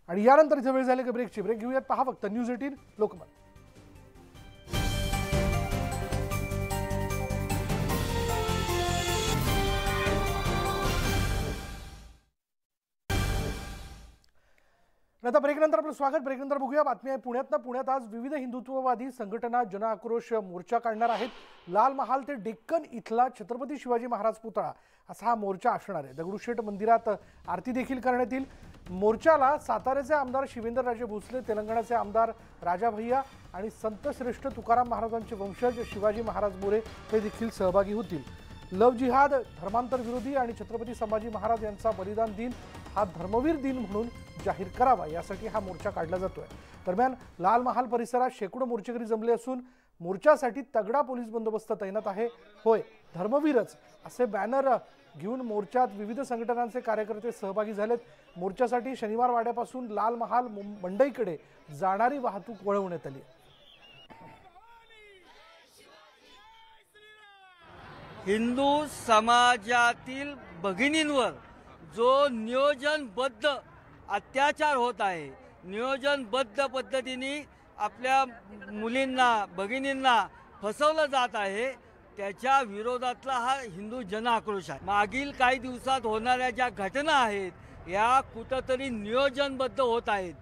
आणि यानंतर इथे वेळ झाली की ब्रेकची. ब्रेक घेऊयात. पहा फक्त न्यूज 18 लोकमत. आता ब्रेकनंतर आपलं स्वागत. ब्रेकनंतर बघूया बातमी आहे पुण्यात. पुण्यात आज विविध हिंदुत्ववादी संघटना जनआक्रोश मोर्चा काढणार आहेत. लाल महाल ते डेक्कन इथला छत्रपती शिवाजी महाराज पुतळा असा हा मोर्चा असणार आहे. दगडूशेठ मंदिरात आरती देखील करण्यात येईल. मोर्चाला साताऱ्याचे आमदार शिवेंद्रराजे भोसले, तेलंगणाचे आमदार राजा भैया आणि संत श्रेष्ठ तुकाराम महाराजांचे वंशज शिवाजी महाराज मोरे हे देखील सहभागी होतील. लव जिहाद, धर्मांतर विरोधी आणि छत्रपती संभाजी महाराज यांचा बलिदान दिन हा धर्मवीर दिन म्हणून जाहीर करावा यासाठी हा मोर्चा काढला जातोय. दरम्यान लाल महाल परिसरात शेकडो मोर्चेकरी जमले असून मोर्चासाठी तगडा पोलीस बंदोबस्त तैनात आहे. होय धर्मवीरच असे बॅनर घेऊन मोर्चात विविध संघटनांचे कार्यकर्ते सहभागी झालेत. मोर्चासाठी शनिवार वाड्यापासून लाल महाल मंडईकडे जाणारी वाहतूक वळवण्यात आली. हिंदू समाजातील भगिनींवर जो नियोजनबद्ध अत्याचार होत आहे, नियोजनबद्ध पद्धतीने आपल्या मुलींना, भगिनींना फसवलं जात आहे, त्याच्या विरोधातला हा हिंदू जन आक्रोश आहे. मागील काही दिवसात होणाऱ्या ज्या घटना आहेत या कुठंतरी नियोजनबद्ध होत आहेत.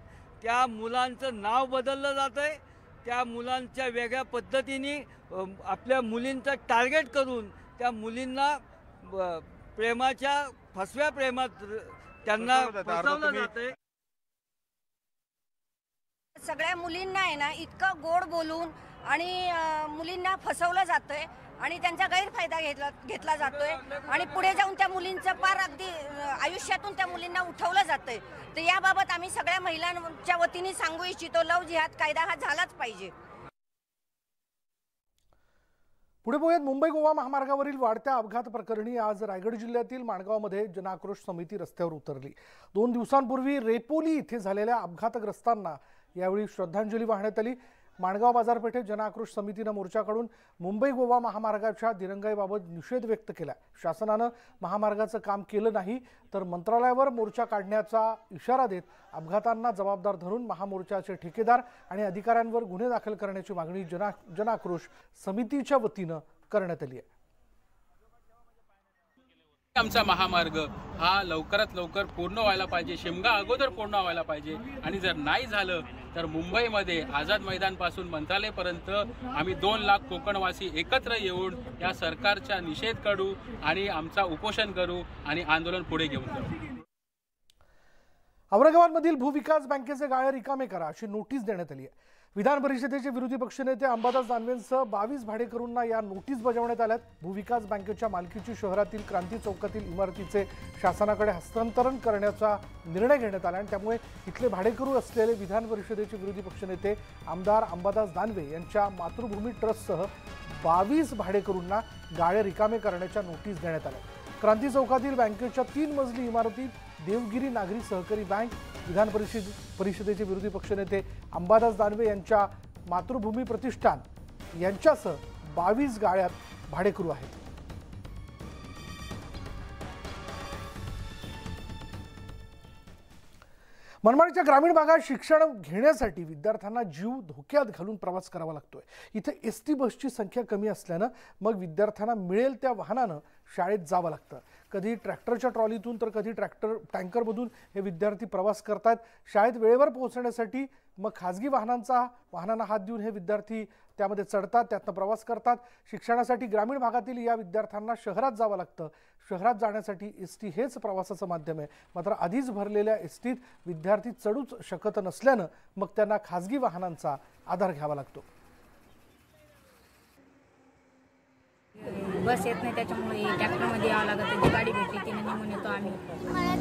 त्या मुलांचं नाव बदललं जातं आहे, त्या मुलांच्या वेगळ्या पद्धतीने आपल्या मुलींचं टार्गेट करून त्या मुलींना प्रेमाच्या फसव्या प्रेमात त्यांना फसवलं जातंय. सगळ्या मुलींना आहे ना इतकं गोड बोलून आणि मुलींना फसवलं जातंय आणि त्यांचा गैरफायदा घेतला जातोय आणि पुढे जाऊन त्या मुलींचं पार अगदी आयुष्यातून त्या मुलींना उठवलं जातंय. तर याबाबत आम्ही सगळ्या महिलांच्या वतीने सांगू इच्छितो, लव जिहाद कायदा हा झालाच पाहिजे. पुढे पोहत मुंबई गोवा महामार्गावरील वाढत्या अपघात प्रकरणी आज रायगड जिल्ह्यातील माणगावमध्ये जनाक्रोश समिती रस्त्यावर उतरली. 2 दिवसांपूर्वी रेपोली इथे झालेल्या अपघातग्रस्तांना यावेळी श्रद्धांजली वाहण्यात आली. माणगाव बाजारपेठेत जनाक्रोश समितीनं मोर्चा काढून मुंबई गोवा महामार्गाच्या दिरंगाईबाबत निषेध व्यक्त केला. शासनानं महामार्गाचं काम केलं नाही तर मंत्रालयावर मोर्चा काढण्याचा इशारा देत अपघातांना जबाबदार धरून महामोर्चाचे ठेकेदार आणि अधिकाऱ्यांवर गुन्हे दाखल करण्याची मागणी जनाक्रोश समितीच्या वतीनं करण्यात आली आहे. आमचा महामार्ग हा लवकरात लवकर पूर्ण व्हायला पाहिजे, शिमगा अगोदर पूर्ण व्हायला पाहिजे आणि जर नाही झालं तर मुंबईमध्ये आझाद मैदानपासून मंत्रालयापर्यंत आम्ही 2 लाख कोकणवासी एकत्र येऊन या सरकारचा निषेध करू आणि आमचा उपोषण करू आणि आंदोलन पुढे घेऊन जाऊ. औरंगाबादमधील भूविकास बँकेचे गाळे रिकामे करा अशी नोटीस देण्यात आली आहे. विधान परिषदेचे विरोधी पक्षनेते अंबादास दानवेंसह 22 भाडेकरूंना या नोटीस बजावण्यात आल्यात. भूविकास बँकेच्या मालकीची शहरातील क्रांती चौकातील इमारतीचे शासनाकडे हस्तांतरण करण्याचा निर्णय घेण्यात आला आणि त्यामुळे इथले भाडेकरू असलेले विधान परिषदेचे विरोधी पक्षनेते आमदार अंबादास दानवे यांच्या मातृभूमी ट्रस्टसह 22 भाडेकरूंना गाळे रिकामे करण्याच्या नोटीस देण्यात आल्या. क्रांती चौकातील बँकेच्या 3 मजली इमारतीत देवगिरी नागरी सहकारी बँक, विधान परिषदेचे विरोधी पक्षनेते अंबादास दानवे यांच्या मातृभूमी प्रतिष्ठान यांच्यासह 22 गाळ्यात भाडेकरू आहेत. मनमाडच्या ग्रामीण भागात शिक्षण घेण्यासाठी विद्यार्थ्यांना जीव धोक्यात घालून प्रवास करावा लागतोय. इथे एसटी बसची संख्या कमी असल्यानं मग विद्यार्थ्यांना मिळेल त्या वाहनानं शाळेत जावं लागतं. कधी ट्रॅक्टरच्या ट्रॉलीतून तर कधी टँकरमधून हे विद्यार्थी प्रवास करतात. शाळेत वेळेवर पोहोचण्यासाठी मग खाजगी वाहनांना हात देऊन हे विद्यार्थी त्यामध्ये चढतात, त्यातनं प्रवास करतात. शिक्षणासाठी ग्रामीण भागातील या विद्यार्थ्यांना शहरात जावं लागतं. शहरात जाण्यासाठी एसटी हेच प्रवासाचं माध्यम आहे. मात्र आधीच भरलेल्या एसटीत विद्यार्थी चढूच शकत नसल्यानं मग त्यांना खाजगी वाहनांचा आधार घ्यावा लागतो. बस येत नाही त्याच्यामुळे ट्रॅक्टरमध्ये यावं लागतं. त्यांची गाडी भेटली की निघून येतो आम्ही. मला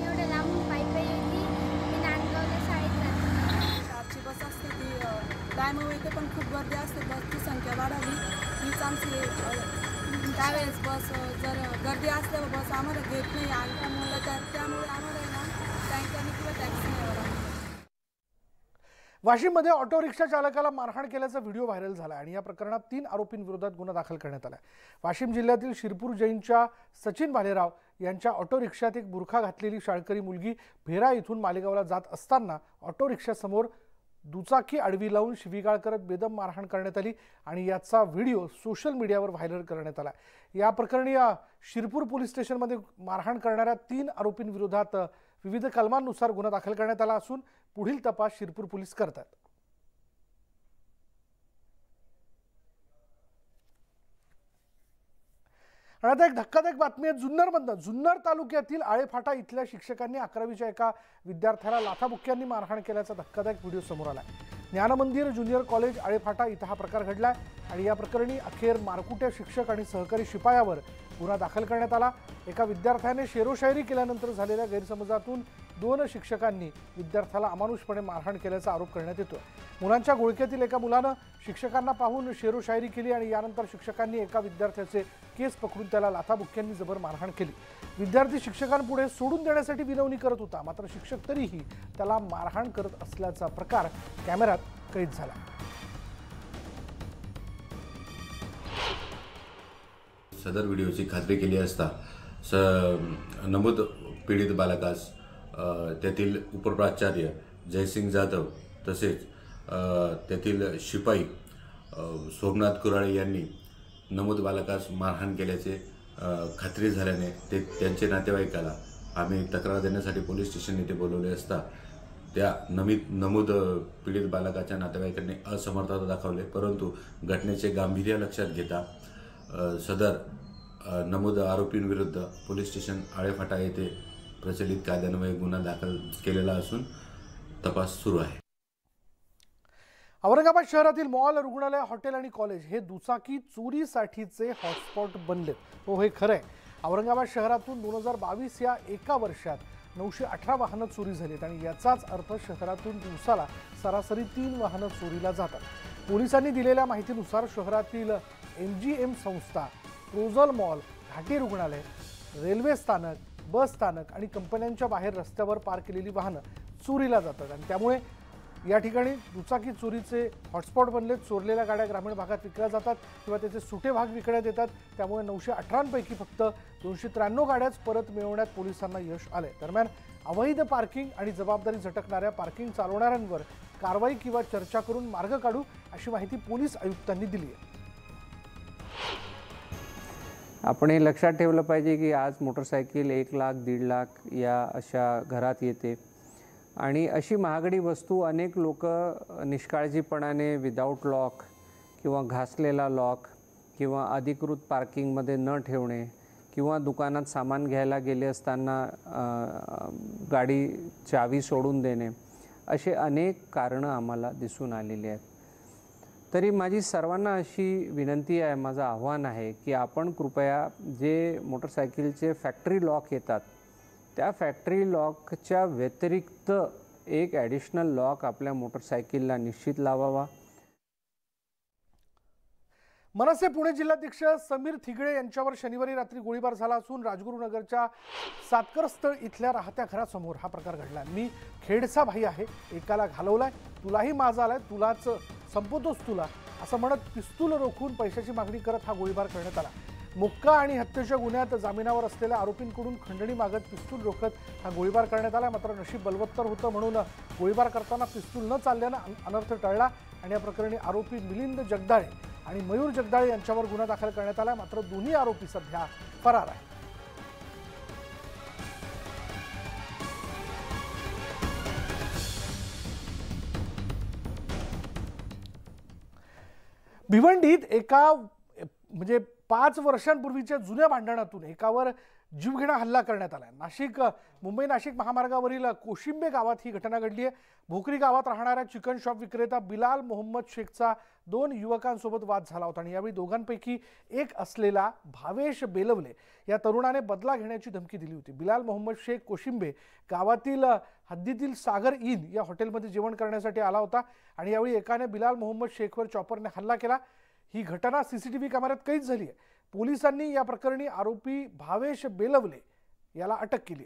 एवढं लांबून पायी येते मी नांदगावला शाळेत जाते. चारची बस असते ती टायमावर येते पण खूप गर्दी असते. बसची संख्या वाढावी हीच आमची. त्यावेळेस बस जर गर्दी असल्यावर बस आम्हाला घेत नाही आणि त्यामुळे आम्हाला ना टँकरने किंवा टॅक्सीने यावं लागतं. वाशिममध्ये ऑटो रिक्षा चालकाला मारहाण केल्याचा व्हिडिओ व्हायरल झाला आणि या प्रकरणात 3 आरोपींविरोधात गुन्हा दाखल करण्यात आला. वाशिम जिल्ह्यातील शिरपूर जैनच्या सचिन भालेराव यांच्या ऑटो रिक्षात एक बुरखा घातलेली शाळकरी मुलगी भेरा इथून मालेगावला जात असताना ऑटो रिक्षासमोर दुचाकी आडवी लावून शिवीगाळ करत बेदम मारहाण करण्यात आली आणि याचा व्हिडिओ सोशल मीडियावर व्हायरल करण्यात आला. या प्रकरणी शिरपूर पोलीस स्टेशनमध्ये मारहाण करणाऱ्या 3 आरोपींविरोधात विविध कलमांनुसार गुन्हा दाखल करण्यात आला असून पुढील तपास शिरपूर पोलीस करतात. आणि आता एक धक्कादायक बातमी आहे जुन्नरमधून. जुन्नर तालुक्यातील आळेफाटा इथल्या शिक्षकांनी 11वीच्या एका विद्यार्थ्याला लाथाबुक्क्यांनी मारहाण केल्याचा धक्कादायक व्हिडिओ समोर आला. ज्ञानमंदिर ज्युनियर कॉलेज आळेफाटा इथं हा प्रकार घडलाय आणि या प्रकरणी अखेर मारकुट्या शिक्षक आणि सहकारी शिपायावर गुन्हा दाखल करण्यात आला. एका विद्यार्थ्याने शेरोशायरी केल्यानंतर झालेल्या गैरसमजातून 2 शिक्षकांनी विद्यार्थ्याला अमानुषपणे मारहाण केल्याचा आरोप करण्यात येतोय. मुलांच्या घोळक्यातील एका मुलानं शिक्षकांना पाहून शेरोशायरी केली आणि यानंतर शिक्षकांनी एका विद्यार्थ्याचे केस पकडून त्याला लाथाबुक्क्यांनी जबर मारहाण केली. विद्यार्थी शिक्षकांपुढे सोडून देण्यासाठी विनवणी करत होता, मात्र शिक्षक तरीही त्याला मारहाण करत असल्याचा प्रकार कॅमेऱ्यात कैद झाला. सदर व्हिडिओची खात्री केली असता नमूद पीडित बालकास त्यातील उपप्राचार्य जयसिंग जाधव तसेच त्यातील शिपाई सोमनाथ कुराळे यांनी नमूद बालकास मारहाण केल्याचे खात्री झाल्याने त्यांचे नातेवाईकाला आम्ही तक्रार देण्यासाठी पोलीस स्टेशन येथे बोलवले असता त्या नमूद पीडित बालकाच्या नातेवाईकांनी असमर्थता दाखवले, परंतु घटनेचे गांभीर्य लक्षात घेता सदर नमूद आरोपींविरुद्ध पोलीस स्टेशन आळेफाटा येथे प्रचलित कायद्यान्वये गुन्हा दाखल केलेला असून तपास सुरू आहे. औरंगाबाद शहरातील मॉल, रुग्णालय, हॉटेल आणि कॉलेज हे दुचाकी चोरीसाठीचे हॉटस्पॉट बनलेत. हो, हे खरं आहे. औरंगाबाद शहरातून 2022 या एका वर्षात 918 वाहनं चोरी झालीत आणि याचाच अर्थ शहरातून दिवसाला सरासरी 3 वाहनं चोरीला जातात. पोलिसांनी दिलेल्या माहितीनुसार शहरातील MGM संस्था, प्रोझल मॉल, घाटी रुग्णालय, रेल्वे स्थानक, बस स्थानक आणि कंपन्यांच्या बाहेर रस्त्यावर पार्क केलेली वाहनं चोरीला जातात आणि त्यामुळे या ठिकाणी दुचाकी चोरीचे हॉटस्पॉट बनलेत. चोरलेल्या गाड्या ग्रामीण भागात विकल्या जातात किंवा त्याचे सुटे भाग विकण्यात येतात. त्यामुळे 918 पैकी फक्त 293 गाड्याच परत मिळवण्यात पोलिसांना यश आले. दरम्यान अवैध पार्किंग आणि जबाबदारी झटकणाऱ्या पार्किंग चालवणाऱ्यांवर कारवाई किंवा चर्चा करून मार्ग काढू अशी माहिती पोलीस आयुक्तांनी दिली आहे. आपण हे लक्षात ठेवलं पाहिजे की आज मोटरसायकल 1 लाख 1.5 लाख या अशा घरात येते आणि अशी महागडी वस्तू अनेक लोक निष्काळजीपणाने विदाऊट लॉक किंवा घासलेला लॉक किंवा अधिकृत पार्किंगमध्ये न ठेवणे किंवा दुकानात सामान घ्यायला गेले असताना गाडी चावी सोडून देणे असे अनेक कारणं आम्हाला दिसून आलेली आहेत. तरी माझी सर्वांना अशी विनंती आहे, माझं आव्हान आहे की आपण कृपया जे मोटरसायकलचे फॅक्टरी लॉक येतात त्या फॅक्टरी लॉकच्या व्यतिरिक्त एक ॲडिशनल लॉक आपल्या मोटरसायकलला निश्चित लावावा. मनसे पुणे जिल्हाध्यक्ष समीर थिगळे यांच्यावर शनिवारी रात्री गोळीबार झाला असून राजगुरुनगरच्या सातकरस्थळ इथल्या राहत्या घरासमोर हा प्रकार घडला. मी खेडचा भाई आहे, एकाला घालवलाय, तुलाही माज आलाय, तुलाच संपवतोस तुला असं म्हणत पिस्तूल रोखून पैशाची मागणी करत हा गोळीबार करण्यात आला. मुक्का आणि हत्येच्या गुन्ह्यात जामिनावर असलेल्या आरोपींकडून खंडणी मागत पिस्तूल रोखत हा गोळीबार करण्यात आला. मात्र नशीब बलवत्तर होतं म्हणून गोळीबार करताना पिस्तूल न चालल्यानं अनर्थ टळला आणि या प्रकरणी आरोपी मिलिंद जगदाळे आणि मयूर जगदाळे यांच्यावर गुन्हा दाखल करण्यात आला. मात्र दोन्ही आरोपी सध्या फरार आहेत. भिवंडीत एका म्हणजे 5 वर्षांपूर्वीच्या जुन्या भांडणातून एकावर जीवघेणा हल्ला करण्यात आला. मुंबई नाशिक महामार्गावरील कोशिंबे गावात ही घटना घडली आहे. भोकरी गावात राहणाऱ्या चिकन शॉप विक्रेता बिलाल मोहम्मद शेखचा 2 युवकांसोबत वाद झाला होता आणि यावेळी दोघांपैकी एक असलेला भावेश बेलवले या तरुणाने बदला घेण्याची धमकी दिली होती. बिलाल मोहम्मद शेख कोशिंबे गावातील हद्दीतील सागर इन या हॉटेलमध्ये जेवण करण्यासाठी आला होता आणि यावेळी एकाने बिलाल मोहम्मद शेखवर चॉपरने हल्ला केला. ही घटना CCTV कॅमेऱ्यात कैद झाली आहे. पोलिसांनी या प्रकरणी आरोपी भावेश बेलवले याला अटक केली.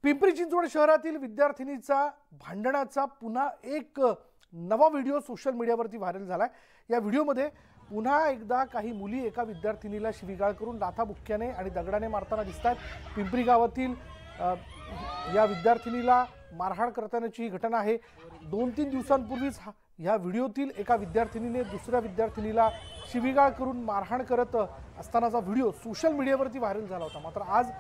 पिंपरी चिंचवड शहरातील विद्यार्थिनीचा भांडणाचा पुन्हा एक नवा व्हिडिओ सोशल मीडियावरती व्हायरल झालाय. या व्हिडिओमध्ये पुन्हा एकदा काही मुली एका विद्यार्थिनीला शिवीगाळ करून लाथाबुक्क्याने आणि दगडाने मारताना दिसतात. पिंपरी गावातील या विद्यार्थिनीला मारहाण करतानाची ही घटना आहे. 2-3 दिवसांपूर्वीच ह्या व्हिडिओतील एका विद्यार्थिनीने दुसऱ्या विद्यार्थिनीला शिवीगाळ करून मारहाण करत असतानाचा व्हिडिओ सोशल मीडियावरती व्हायरल झाला होता. मात्र आज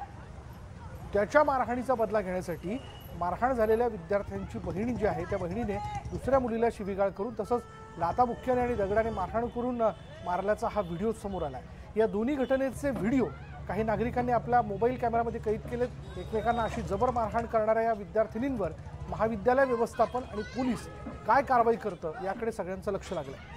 त्याच्या मारहाणीचा बदला घेण्यासाठी मारहाण झालेल्या विद्यार्थ्यांची बहिणी जी आहे त्या बहिणीने दुसऱ्या मुलीला शिवीगाळ करून तसंच लाथाबुक्क्याने आणि दगडाने मारहाण करून मारल्याचा हा व्हिडिओ समोर आला आहे. या दोन्ही घटनेचे व्हिडिओ काही नागरिकांनी आपल्या मोबाईल कॅमेरामध्ये कैद केलेत. एकमेकांना अशी जबर मारहाण करणाऱ्या या विद्यार्थिनींवर महाविद्यालय व्यवस्थापन आणि पोलीस काय कारवाई करतं याकडे सगळ्यांचं लक्ष लागलंय.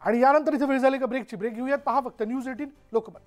आणि यानंतर इथे वेळ झाली का ब्रेकची. ब्रेक घेऊयात. पहा फक्त न्यूज 18 लोकमत.